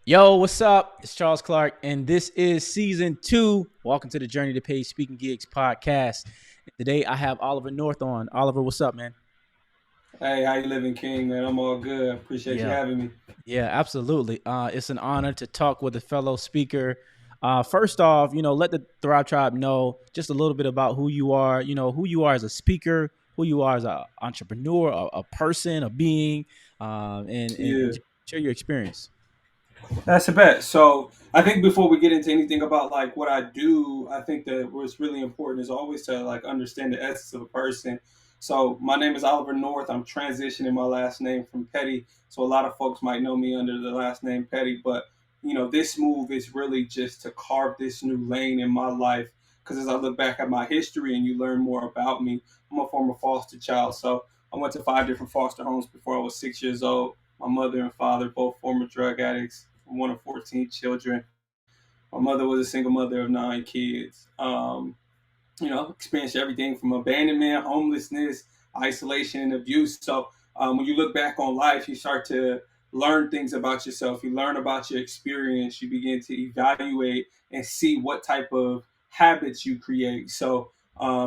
Yo, what's up? It's Charles Clark, and this is season 2. Welcome to the Journey to Paid Speaking Gigs podcast. Today, I have Oliver North on. Oliver, what's up, man? Hey, how you living, King? Man, I'm all good. Appreciate you Yeah, having me. yeah, absolutely. It's an honor to talk with a fellow speaker. First off, let the Thrive Tribe know just a little bit about who you are. Who you are as a speaker, who you are as an entrepreneur, a person, a being, and Yeah, just share your experience. that's the best. So I think before we get into anything about like what I do, I think that what's really important is always to like understand the essence of a person. So my name is Oliver North. I'm transitioning my last name from Petty. So a lot of folks might know me under the last name Petty, but this move is really just to carve this new lane in my life. Because as I look back at my history and you learn more about me, I'm a former foster child. So I went to 5 different foster homes before I was 6 years old. My mother and father, both former drug addicts, one of 14 children. My mother was a single mother of 9 kids. Experienced everything from abandonment, homelessness, isolation, and abuse. So when you look back on life, you start to learn things about yourself. You learn about your experience. You begin to evaluate and see what type of habits you create. So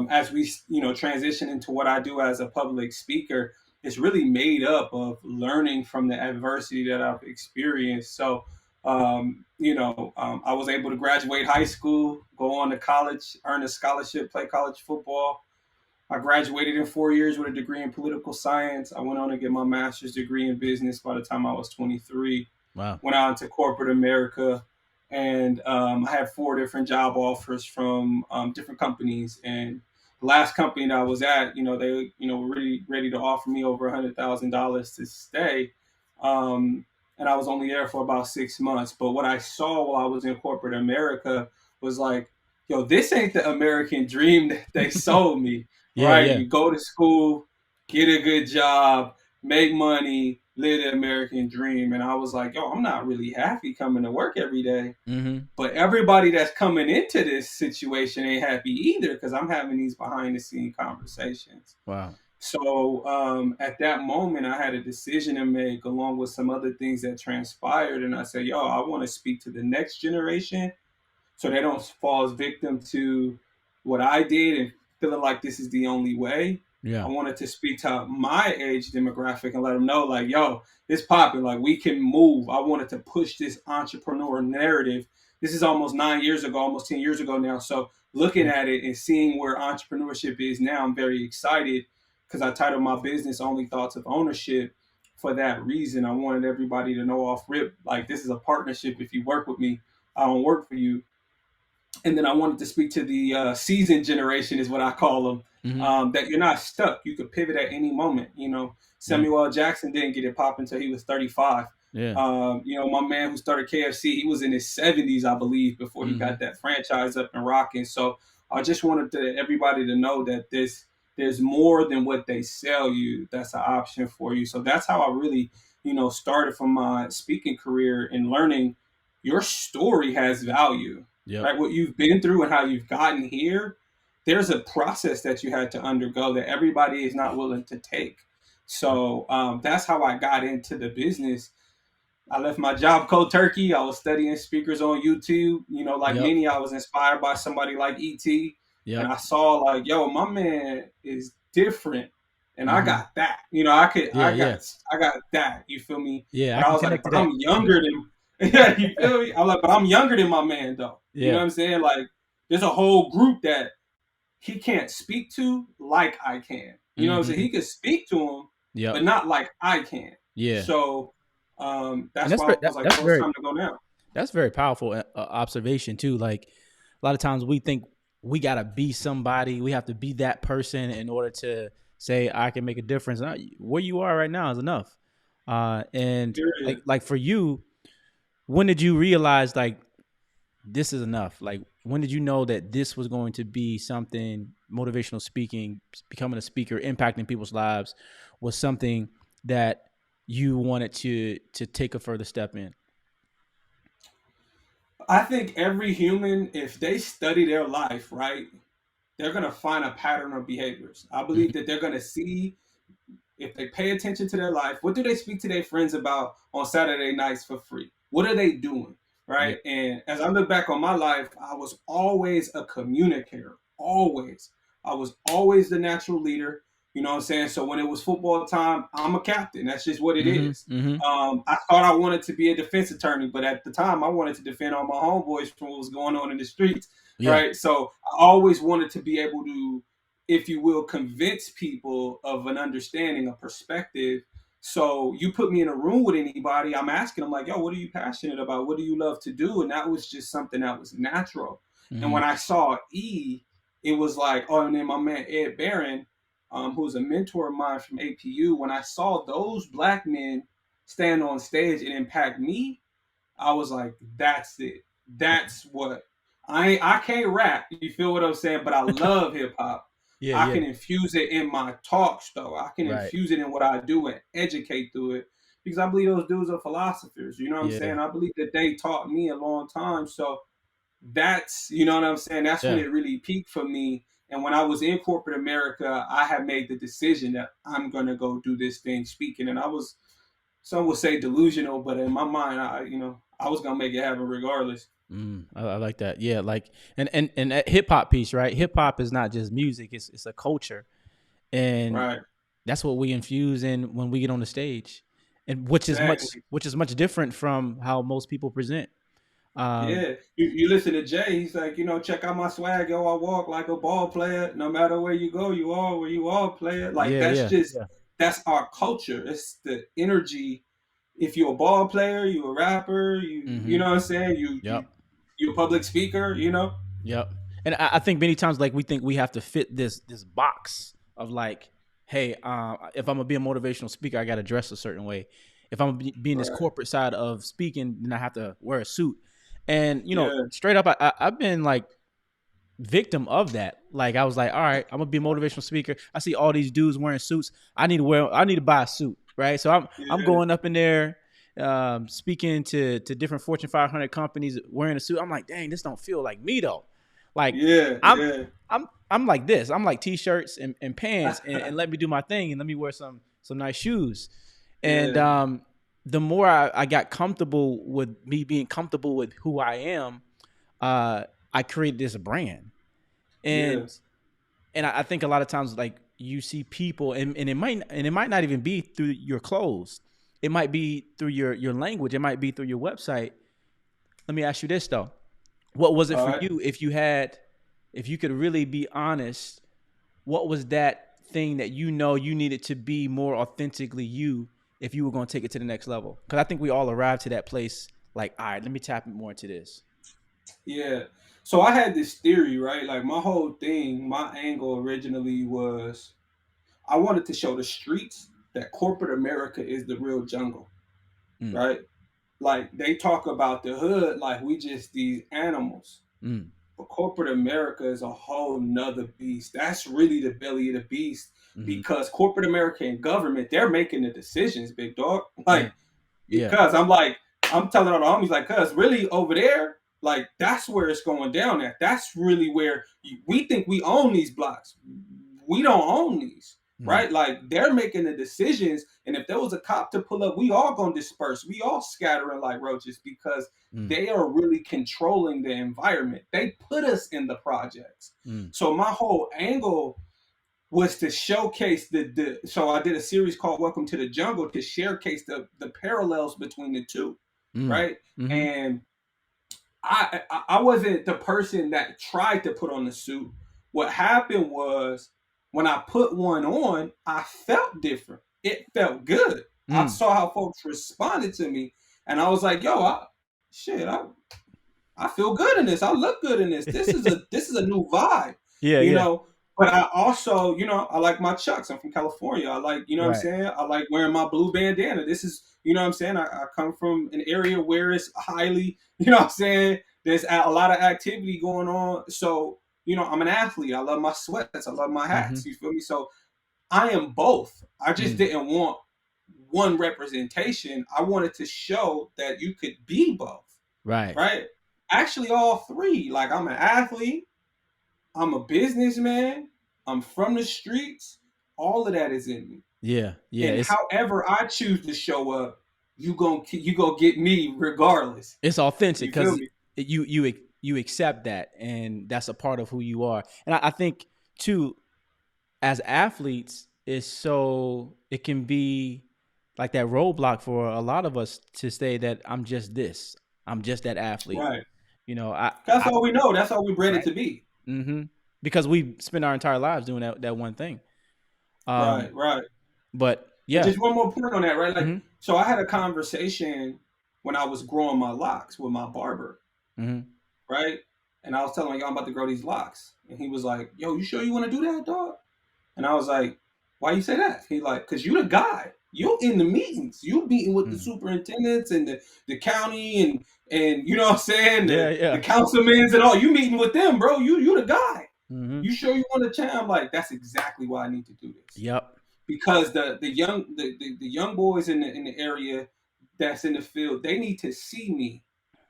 as we, transition into what I do as a public speaker, it's really made up of learning from the adversity that I've experienced. So I was able to graduate high school, go on to college, earn a scholarship, play college football. I graduated in 4 years with a degree in political science. I went on to get my master's degree in business by the time I was 23. Wow. Went out into corporate America, and I had 4 different job offers from different companies. And the last company that I was at, they, were really ready to offer me over $100,000 to stay. Um, and I was only there for about 6 months. But what I saw while I was in corporate America was like, yo, this ain't the American dream that they sold me, Yeah, right? yeah. You go to school, get a good job, make money, live the American dream. And I was like, yo, I'm not really happy coming to work every day. Mm-hmm. But everybody that's coming into this situation ain't happy either because I'm having these behind the scene conversations. Wow. So at that moment, I had a decision to make along with some other things that transpired. And I said, yo, I want to speak to the next generation so they don't fall as victim to what I did and feeling like this is the only way. I Yeah. wanted to speak to my age demographic and let them know, like, yo, it's popping. Like, we can move. I wanted to push this entrepreneur narrative. This is almost 9 years ago, almost 10 years ago now. So, looking at it and seeing where entrepreneurship is now, I'm very excited because I titled my business Only Thoughts of Ownership for that reason. I wanted everybody to know off rip, like, this is a partnership. If you work with me, I don't work for you. And then I wanted to speak to the seasoned generation, is what I call them. Mm-hmm. That you're not stuck. You could pivot at any moment. Yeah. Samuel L. Jackson didn't get it popping until he was 35. Yeah. My man who started KFC, he was in his 70s, I believe, before he Mm-hmm. got that franchise up and rocking. So I just wanted everybody to know that there's more than what they sell you. That's an option for you. So that's how I really, started from my speaking career and learning your story has value, Yep. right? What you've been through and how you've gotten here, there's a process that you had to undergo that everybody is not willing to take. So that's how I got into the business. I left my job cold turkey. I was studying speakers on YouTube. Like Yep. many, I was inspired by somebody like ET, and Yep. I saw like, yo, my man is different, and I Mm-hmm. got that. I could, Yeah. Yeah. I got that. You feel me? Yeah. I But I can was like, connect to but that. I'm younger than. Yeah, you feel me? I'm like, but I'm younger than my man though. You know Yeah. what I'm saying? Like, there's a whole group that he can't speak to like I can. You know what I'm saying? Mm-hmm. He could speak to him, Yep. but not like I can. Yeah. So And that's that's why I very was like, bro, it's time to go now. that's very powerful observation too. Like a lot of times we think we gotta be somebody, we have to be that person in order to say I can make a difference. No, where you are right now is enough. And Period. like for you, when did you realize like this is enough? Like when did you know that this was going to be something motivational speaking, becoming a speaker, impacting people's lives was something that you wanted to take a further step in? I think every human, if they study their life, right, they're gonna find a pattern of behaviors. I Mhm. believe that they're gonna see if they pay attention to their life, what do they speak to their friends about on Saturday nights for free? What are they doing? Yeah. Right. And as I look back on my life, I was always a communicator. Always. I was always the natural leader. You know what I'm saying? So when it was football time, I'm a captain. That's just what it Mm-hmm. is. Mm-hmm. I thought I wanted to be a defense attorney, but at the time, I wanted to defend all my homeboys from what was going on in the streets. Yeah. Right. So I always wanted to be able to, if you will, convince people of an understanding, a perspective. So you put me in a room with anybody, I'm asking them like, yo, what are you passionate about? What do you love to do? And that was just something that was natural. And Mm-hmm. when I saw E, it was like, oh, and then my man Ed Barron, who's a mentor of mine from APU, when I saw those black men stand on stage and impact me, I was like, that's it. That's what I can't rap. You feel what I'm saying? But I love hip hop. Yeah. I Yeah. can infuse it in my talks though. I can Right. infuse it in what I do and educate through it. Because I believe those dudes are philosophers. You know what I'm Yeah. saying? I believe that they taught me a long time. So that's, you know what I'm saying? That's when Yeah. it really peaked for me. And when I was in corporate America, I had made the decision that I'm gonna go do this thing speaking. And I was, some would say delusional, but in my mind, I was gonna make it happen regardless. I like that. Yeah, like and that hip hop piece, right? Hip hop is not just music; it's a culture, and Right. that's what we infuse in when we get on the stage, and Exactly. which is much different from how most people present. Um, Yeah. You listen to Jay, he's like, check out my swag, yo. I walk like a ball player. No matter where you go, you are where you are, player. Like yeah, that's yeah, just yeah. that's our culture. It's the energy. If you're a ball player, you a rapper, you Mm-hmm. know what I'm saying? Yep. You a public speaker, you know? Yep. And I think many times like we think we have to fit this box of like, hey, if I'm gonna be a motivational speaker, I got to dress a certain way. If I'm gonna be in this Right. corporate side of speaking, then I have to wear a suit. And Yeah. straight up, I've been like victim of that. Like I was like, all right, I'm gonna be a motivational speaker. I see all these dudes wearing suits. I need to buy a suit, right? So I'm Yeah. going up in there, speaking to different Fortune 500 companies wearing a suit. I'm like, dang, this don't feel like me though. Like Yeah. I'm Yeah. I'm like this. I'm like t-shirts and pants and let me do my thing and let me wear some nice shoes. And Yeah. the more I got comfortable with me being comfortable with who I am, uh, I created this brand. Yeah. And I think a lot of times like you see people and it might not even be through your clothes. It might be through your language. It might be through your website. Let me ask you this though. What was it All for right. you if you could really be honest, what was that thing that you needed to be more authentically you if you were going to take it to the next level? Because I think we all arrived to that place like, all right, let me tap more into this. Yeah. So I had this theory, right? Like my whole thing, my angle originally was I wanted to show the streets that corporate America is the real jungle, Mm, right? Like they talk about the hood like we just these animals. mm, But corporate America is a whole nother beast. That's really the belly of the beast mm-hmm. because corporate America and government, they're making the decisions, big dog. Yeah, Like, yeah. cuz I'm telling all the homies, like, cuz really over there, like that's where it's going down at. That's really where we think we own these blocks. We don't own these, Mm, right? Like they're making the decisions. And if there was a cop to pull up, we all gonna disperse. We all scattering like roaches because mm, they are really controlling the environment. They put us in the projects. mm, So my whole angle was to showcase the so I did a series called Welcome to the Jungle to showcase the parallels between the two, mm, right? mm-hmm. And I wasn't the person that tried to put on the suit. What happened was when I put one on, I felt different. It felt good. I Mm. saw how folks responded to me, and I was like, "Yo, shit, I feel good in this. I look good in this. This is a new vibe, Yeah, you yeah. know. But I also, I like my Chucks. I'm from California. I like, what I'm Right. saying? I like wearing my blue bandana. This is, what I'm saying? I come from an area where it's highly, what I'm saying? There's a lot of activity going on. So, I'm an athlete. I love my sweats. I love my Mm-hmm. hats. You feel me? So I am both. I just Mm. didn't want one representation. I wanted to show that you could be both, Right. right? Actually, all three. Like I'm an athlete, I'm a businessman, I'm from the streets. All of that is in me. Yeah. Yeah. And It's however I choose to show up, you gonna get me regardless. It's authentic You feel because me? you accept that, and that's a part of who you are. And I think too, as athletes, is so it can be like that roadblock for a lot of us to say that I'm just this, I'm just that athlete. Right. You know, That's I all we know. That's all we bred it right. to be. Mm-hmm. Because we spend our entire lives doing that one thing. Right. Um, Right. but And yeah. just one more point on that, right? Like, Mm-hmm. so I had a conversation when I was growing my locks with my barber, Mm-hmm. right? And I was telling him, yo, I'm about to grow these locks. And he was like, yo, you sure you want to do that, dog? And I was like, why you say that? He like, cause you the guy. You in the meetings. You meeting with the Mm-hmm. superintendents and the county and you know what I'm saying, Yeah, the yeah. councilmen and all. You meeting with them, bro. You the guy. Mm-hmm. You sure you want to change? I'm like, that's exactly why I need to do this. Yep. Because the young boys in the area that's in the field, they need to see me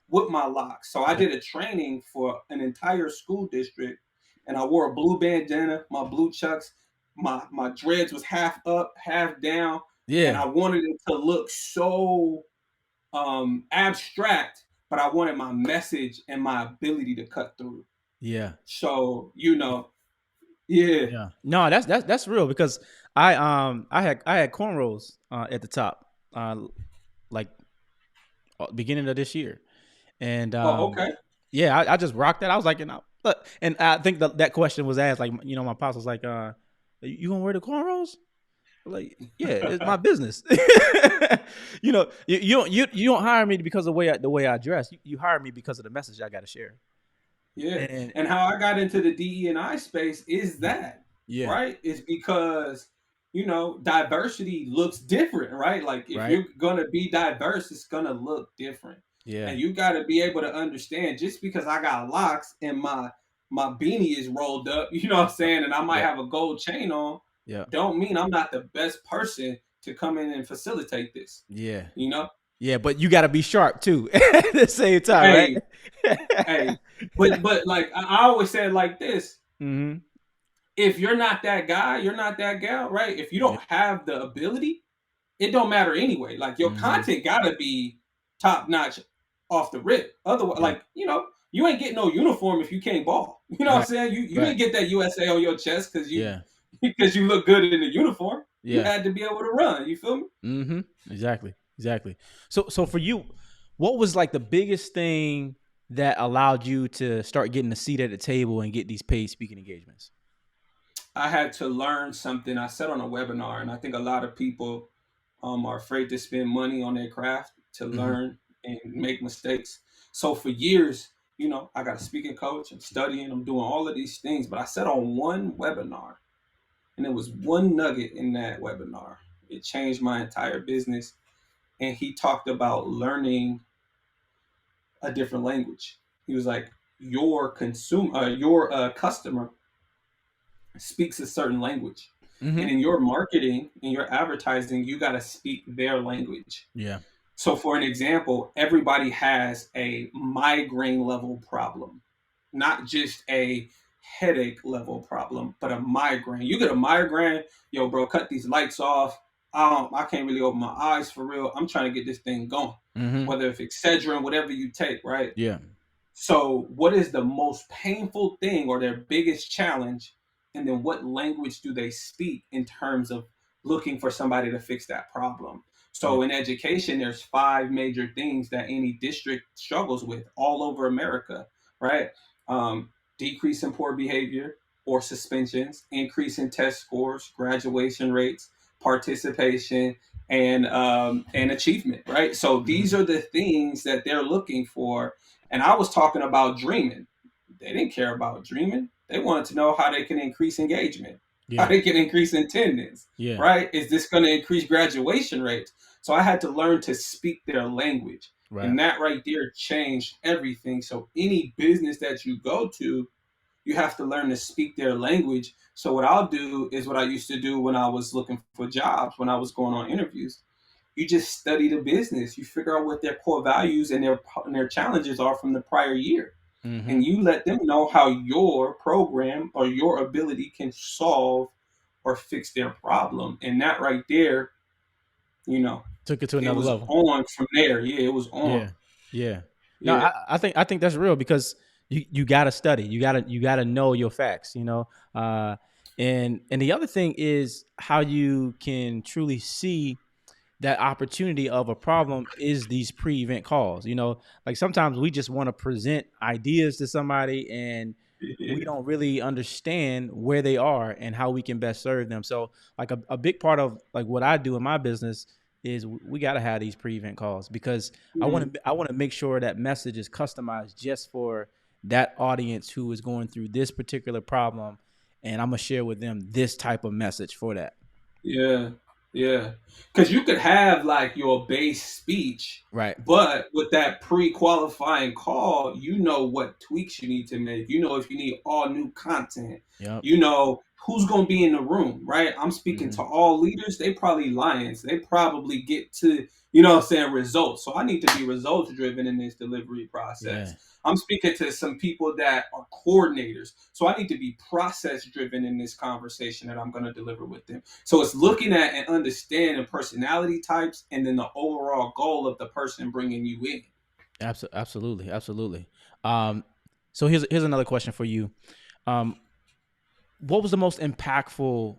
with my locks. So I Yep. did a training for an entire school district, and I wore a blue bandana, my blue chucks, my dreads was half up, half down, and Yeah. I wanted it to look so abstract, but I wanted my message and my ability to cut through. Yeah. So yeah. Yeah. No, that's real because I had cornrows at the top, like beginning of this year, and Oh, okay. yeah, I just rocked that. I was like, look, and I think that question was asked, like, my pops was like, you gonna wear the cornrows? Like, yeah, it's my business. You don't hire me because of the way I dress. You hire me because of the message I got to share. Yeah. And And how I got into the DE and I space is that, yeah, right? It's because, diversity looks different, right? Like if right, you're going to be diverse, it's going to look different. yeah, And you got to be able to understand just because I got locks and my beanie is rolled up, you know what I'm yep, saying? And I might yep, have a gold chain on, yep, don't mean I'm not the best person to come in and facilitate this, yeah, you know? yeah. But you got to be sharp too at the same time, right? Hey, hey, but like I always say it like this, Mm-hmm. if you're not that guy, you're not that gal, right? If you don't Yep. have the ability, it don't matter anyway. Like your Mm-hmm. content gotta be top notch off the rip. Otherwise, Yeah. like, you ain't getting no uniform if you can't ball. You know what I'm Right. saying? You Right. didn't get that USA on your chest because you Yeah. because you look good in the uniform. You Yeah. had to be able to run. You feel me? Mm-hmm. Exactly. Exactly. So for you, what was like the biggest thing that allowed you to start getting a seat at the table and get these paid speaking engagements? I had to learn something. I said on a webinar, and I think a lot of people are afraid to spend money on their craft to Mm-hmm. learn and make mistakes. So for years, I got a speaking coach. I'm studying. I'm doing all of these things. But I said on one webinar, and it was one nugget in that webinar. It changed my entire business. And he talked about learning a different language. He was like, your customer speaks a certain language. And Mm-hmm. in your marketing, in your advertising, you got to speak their language. Yeah. So, for an example, everybody has a migraine level problem, not just a headache level problem, but a migraine. You get a migraine, yo, bro, cut these lights off. I can't really open my eyes for real. I'm trying to get this thing going. Mm-hmm. Whether it's Excedrin, whatever you take, right? Yeah. So, what is the most painful thing or their biggest challenge? And then, what language do they speak in terms of looking for somebody to fix that problem? Yeah. So, in education, there's five major things that any district struggles with all over America, right? Decrease in poor behavior or suspensions, increase in test scores, graduation rates, participation, and achievement, right? So, these Mm-hmm. are the things that they're looking for, and I was talking about dreaming. They didn't care about dreaming. They wanted to know how they can increase engagement, how Yeah. they can increase attendance, Yeah. right? Is this going to increase graduation rates? So I had to learn to speak their language. Right. And that right there changed everything. So any business that you go to, you have to learn to speak their language. So what I'll do is what I used to do when I was looking for jobs, when I was going on interviews. You just study the business. You figure out what their core values and their challenges are from the prior year, Mm-hmm. and you let them know how your program or your ability can solve or fix their problem. And that right there, Took it to It another was level. on from there. Yeah, it was on. Yeah, yeah. No, Yeah. I think that's real because you got to study. You got to know your facts. You know, and the other thing is how you can truly see that opportunity of a problem is these pre-event calls. You know, like sometimes we just want to present ideas to somebody and we don't really understand where they are and how we can best serve them. So like a big part of like what I do in my business is we got to have these pre-event calls because Mhm. I want to make sure that message is customized just for that audience who is going through this particular problem, and I'm gonna share with them this type of message for that. Yeah, yeah. Because you could have like your base speech, Right. but with that pre-qualifying call, you know what tweaks you need to make. You know if you need all new content. Yep. You know who's going to be in the room, right? I'm speaking Mm-hmm. to all leaders. They probably lions. They probably get to, you know what I'm saying, results. So I need to be results driven in this delivery process. Yeah. I'm speaking to some people that are coordinators. So I need to be process driven in this conversation that I'm going to deliver with them. So it's looking at and understanding personality types and then the overall goal of the person bringing you in. Absolutely, absolutely. Um, so here's another question for you. Um, what was the most impactful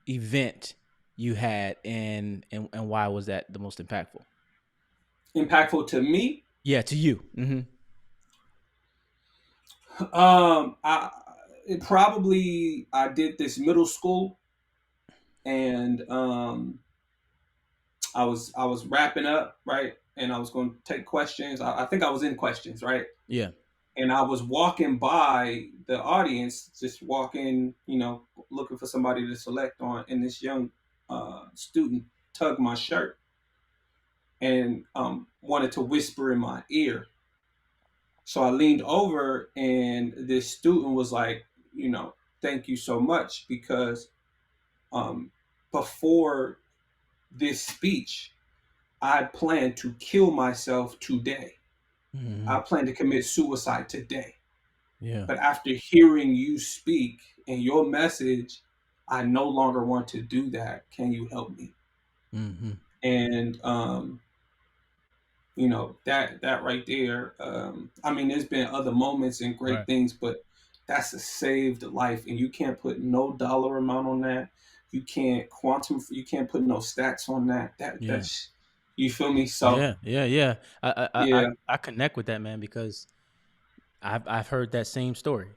event you had, and why was that the most impactful? Impactful to me. Yeah, to you. Mm-hmm. I it probably I did this middle school and I was wrapping up right, and I was going to take questions. I think I was in questions right, Yeah. and I was walking by the audience, just walking, looking for somebody to select on, and this young student tugged my shirt and wanted to whisper in my ear. So I leaned over, and this student was like, thank you so much because um, before this speech, I plan to kill myself today. Mm-hmm. I plan to commit suicide today. Yeah. But after hearing you speak and your message, I no longer want to do that. Can you help me? Mm-hmm. And that right there. I mean, there's been other moments and great Right. things, but that's a saved life, and you can't put no dollar amount on that. You can't quantum. You can't put no stats on that. Yeah. That's you feel me. So Yeah. Yeah. Yeah. yeah, I connect with that, man, because I've heard that same story.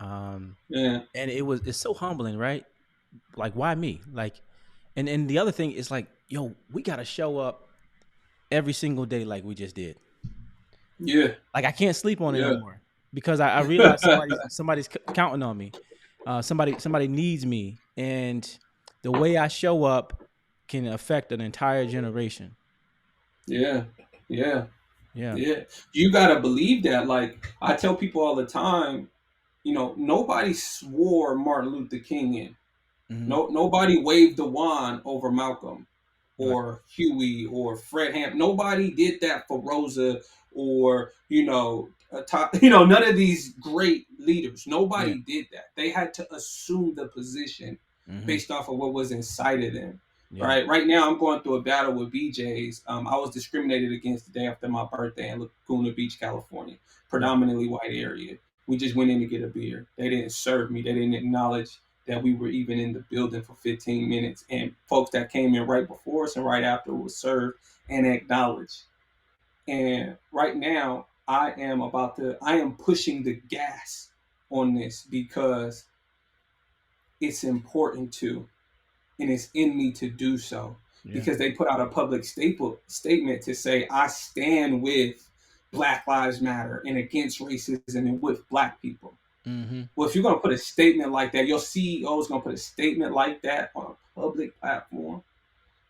yeah, And it's so humbling, right? Like, why me? Like, and the other thing is like, yo, we gotta show up every single day like we just did. yeah, Like, I can't sleep on it no yeah, more because I realize somebody's counting on me. Somebody needs me, and the way I show up can affect an entire generation. yeah, yeah, Yeah. yeah. You gotta believe that. Like I tell people all the time, nobody swore Martin Luther King in. Mm-hmm. Nobody waved the wand over Malcolm Right. or Huey or Fred Ham. Nobody did that for Rosa or none of these great leaders. Yeah. Nobody did that. They had to assume the position Mm-hmm. based off of what was inside of them. Yeah. Right. Right now, I'm going through a battle with BJ's. I was discriminated against the day after my birthday in Laguna Beach, California, Yeah. predominantly white area. We just went in to get a beer. They didn't serve me. They didn't acknowledge that we were even in the building for 15 minutes. And folks that came in right before us and right after was served and acknowledged. And right now, I am pushing the gas on this because it's important to, and it's in me to do so. Yeah. Because they put out a public statement to say, I stand with Black Lives Matter and against racism and with Black people. Mm-hmm. Well, if you're going to put a statement like that, your CEO is going to put a statement like that on a public platform.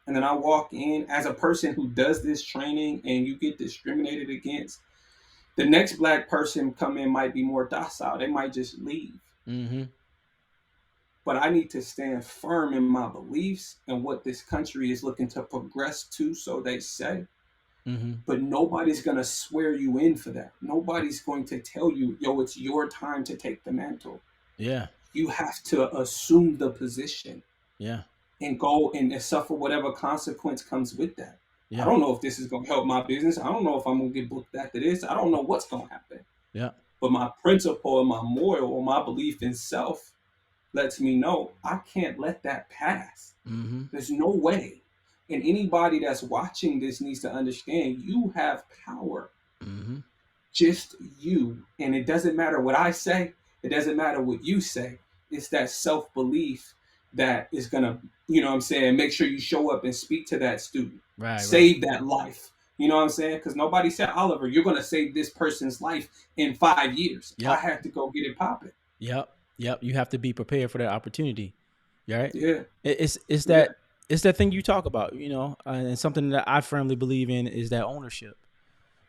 And then I walk in as a person who does this training and you get discriminated against. The next Black person come in might be more docile. They might just leave. Mm-hmm. But I need to stand firm in my beliefs and what this country is looking to progress to, so they say. Mm-hmm. But nobody's going to swear you in for that. Nobody's going to tell you, yo, it's your time to take the mantle. Yeah. You have to assume the position Yeah. and go and suffer whatever consequence comes with that. I Yeah. don't know if this is going to help my business. I don't know if I'm going to get booked after this. I don't know what's going to happen. Yeah. But my principle and my moral or my belief in self lets me know I can't let that pass. Mm-hmm. There's no way. And anybody that's watching this needs to understand you have power, Mm-hmm. just you. And it doesn't matter what I say, it doesn't matter what you say. It's that self belief that is going to, you know what I'm saying, make sure you show up and speak to that student, Right. Right. save that life. You know what I'm saying? Because nobody said, Oliver, you're going to save this person's life in 5 years. I Yep. have to go get it popping. Yep. Yep. You have to be prepared for that opportunity. Right. Yeah. It's Yeah. that it's that thing you talk about, and something that I firmly believe in is that ownership.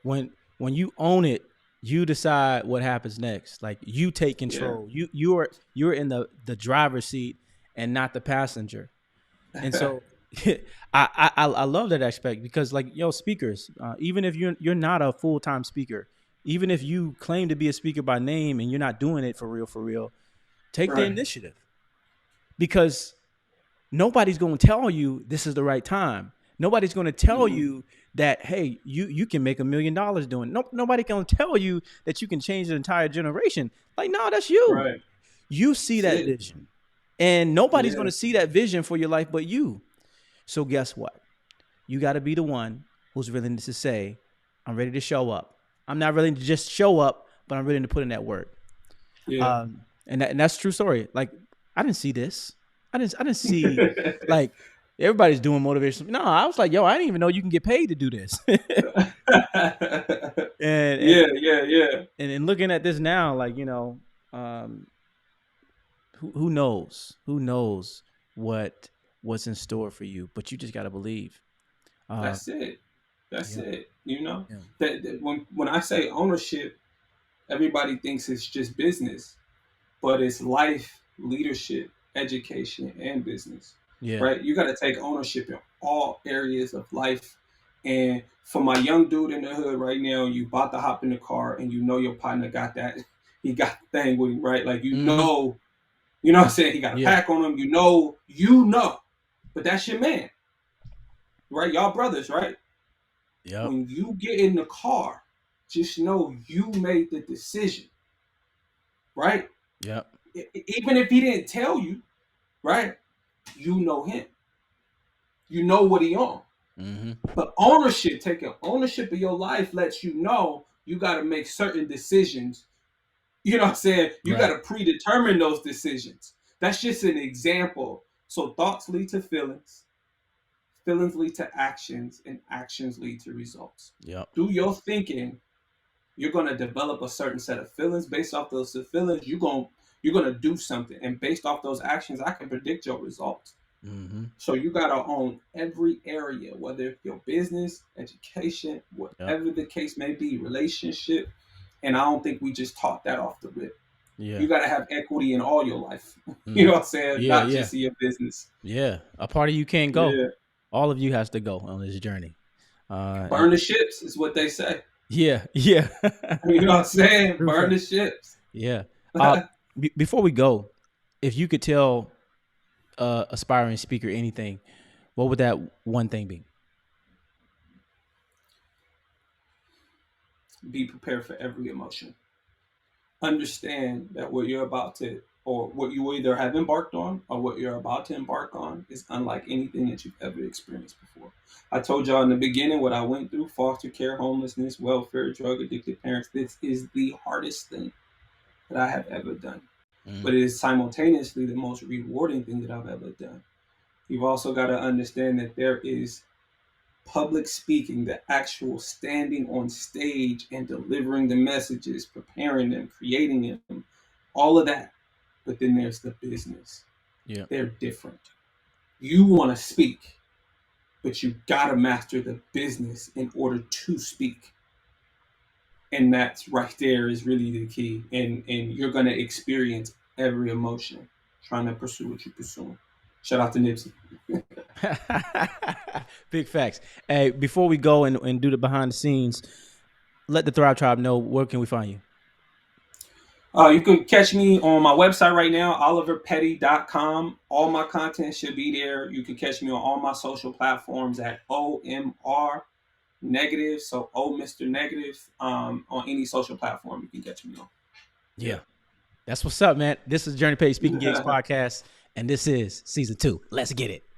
When you own it, you decide what happens next. Like you take Yeah. control. You're in the driver's seat and not the passenger. And so I love that aspect because like speakers, even if you're not a full time speaker, even if you claim to be a speaker by name and you're not doing it for real, take the Right. initiative because nobody's going to tell you this is the right time. Nobody's going to tell Mm-hmm. you that hey, you can make $1 million doing it. Nobody can tell you that you can change the entire generation. Like no, that's you. Right. You see That's that it. vision, and nobody's going Yeah. to see that vision for your life but you. So guess what? You got to be the one who's willing to say, "I'm ready to show up. I'm not willing to just show up, but I'm willing to put in that work." Yeah. And that's a true story. Like I didn't see this. I didn't see like everybody's doing motivation. No, I was like, yo, I didn't even know you can get paid to do this. and and Yeah. Yeah. Yeah. and looking at this now, like um, who knows? Who knows what's in store for you? But you just got to believe. Uh, That's it. That's yeah, it. You know yeah, that when I say ownership, everybody thinks it's just business, but it's life, leadership, education, and business. yeah. Right? You got to take ownership in all areas of life. And for my young dude in the hood right now, you about to hop in the car and you know your partner got that. He got the thing with him, right? Like Mm-hmm. you know what I'm saying? He got a Yeah. pack on him, you know. But that's your man, right? Y'all brothers, right? Yep. When you get in the car, just know you made the decision, right? Yep. Even if he didn't tell you, right? You know him. You know what he on. Mm-hmm. But ownership, taking ownership of your life lets you know you got to make certain decisions. You know what I'm saying? You got Right. to predetermine those decisions. That's just an example. So thoughts lead to feelings, feelings lead to actions, and actions lead to results. Yep. Through your thinking, you're gonna develop a certain set of feelings. Based off those feelings, you're gonna do something, and based off those actions, I can predict your results. Mm-hmm. So you gotta own every area, whether it's your business, education, Yep. whatever the case may be, relationship. And I don't think we just taught that off the rip. Yeah. You gotta have equity in all your life. You Mm. know what I'm saying? Yeah. Not Yeah. just in your business. Yeah. A part of you can't go. Yeah. All of you has to go on this journey. And Burn the ships is what they say. yeah. Yeah. You know what I'm saying? True Burn fact. the ships. Yeah. Before we go, if you could tell aspiring speaker anything, what would that one thing be? Be prepared for every emotion. Understand that what you're about to, or what you either have embarked on, or what you're about to embark on, is unlike anything that you've ever experienced before. I told y'all in the beginning what I went through: foster care, homelessness, welfare, drug addicted parents. This is the hardest thing that I have ever done, Mm. but it is simultaneously the most rewarding thing that I've ever done. You've also got to understand that there is public speaking, the actual standing on stage and delivering the messages, preparing them, creating them, all of that. But then there's the business. Yeah. They're different. You want to speak, but you got to master the business in order to speak. And that's right there is really the key. And you're going to experience every emotion trying to pursue what you're pursuing. Shout out to Nipsey. Big facts. Hey, before we go and do the behind the scenes, let the Thrive Tribe know where can we find you. You can catch me on my website right now, oliverpetty.com. All my content should be there. You can catch me on all my social platforms at OMR Negative. So, Mr. Negative, on any social platform you can catch me on. Yeah. That's what's up, man. This is Journey Page Speaking Gigs podcast, and this is season 2. Let's get it.